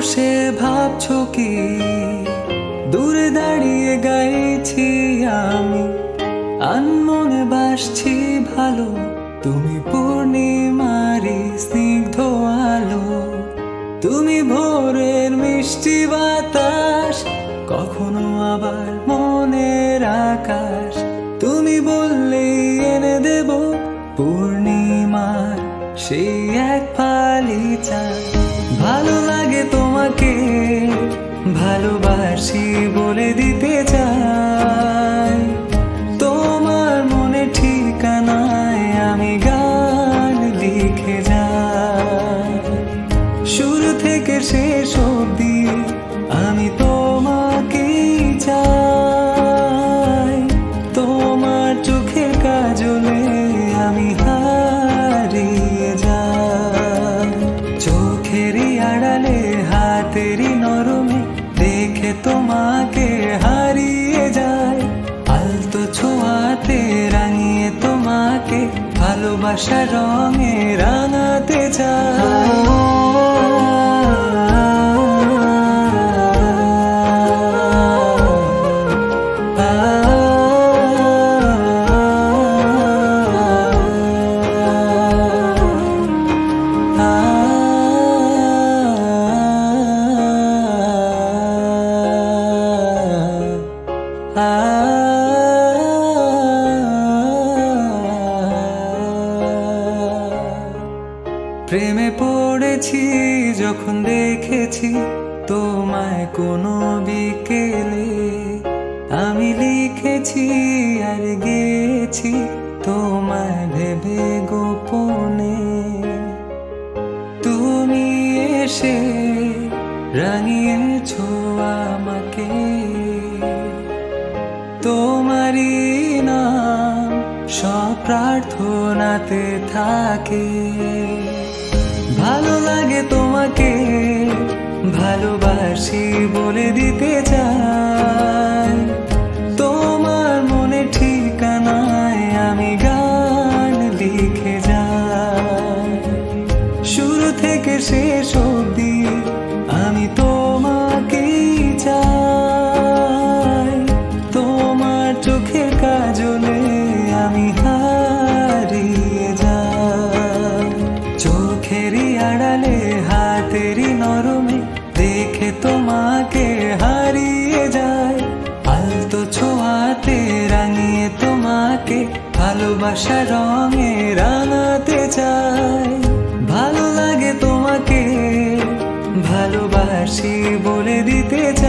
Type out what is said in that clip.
বসে ভাবছো কি দূরে দাঁড়িয়ে গাইছি আমি আনমনে বাসছি ভালো তুমি পূর্ণিমারি স্নিগ্ধ আলো তুমি ভোরের মিষ্টি বাতাস কখনো আবার মনের আকাশ তুমি বললেই এনে দেব পূর্ণিমার সেই এক ফালি চাঁদ ভালো লাগে তোমাকে ভালোবাসি বলে দিতে চাই তোমার মনে ঠিকানায় আমি গান লিখে যাই শুরু থেকে শেষ অবধি আমি তোমাকেই চাই তোমার চোখের কাজলে আমি হারিয়ে যাই চোখেরই আড়ালে হাতেরই নরমে দেখে তোমাকে হারিয়ে যায় আলতো ছোঁয়াতে রাঙিয়ে তোমাকে ভালোবাসার রঙে রাঙাতে চাই প্রেমে পড়েছি যখন দেখেছি তোমায় কোনো বিকেলে আমি লিখেছি আর গেছি তোমায় ভেবে গোপনে তুমি এসে রাঙিয়েছো আমাকে তোমারই নাম সব প্রার্থনাতে থাকে ভালো লাগে তোমাকে ভালোবাসি বলে দিতে চাই তোমার মনে ঠিকানায় আমি গান লিখে যাই শুরু থেকে শেষ অবধি আমি তোমাকেই চাই তোমার চোখের কাজলে আমি হারিয়ে যাই চোখেরই আড়ালে হাতেরই নরমে দেখে তোমাকে হারিয়ে যায় আলতো ছোঁয়াতে রাঙিয়ে তোমাকে ভালোবাসার রঙে রাঙাতে চাই ভালো লাগে তোমাকে ভালোবাসি বলে দিতে চাই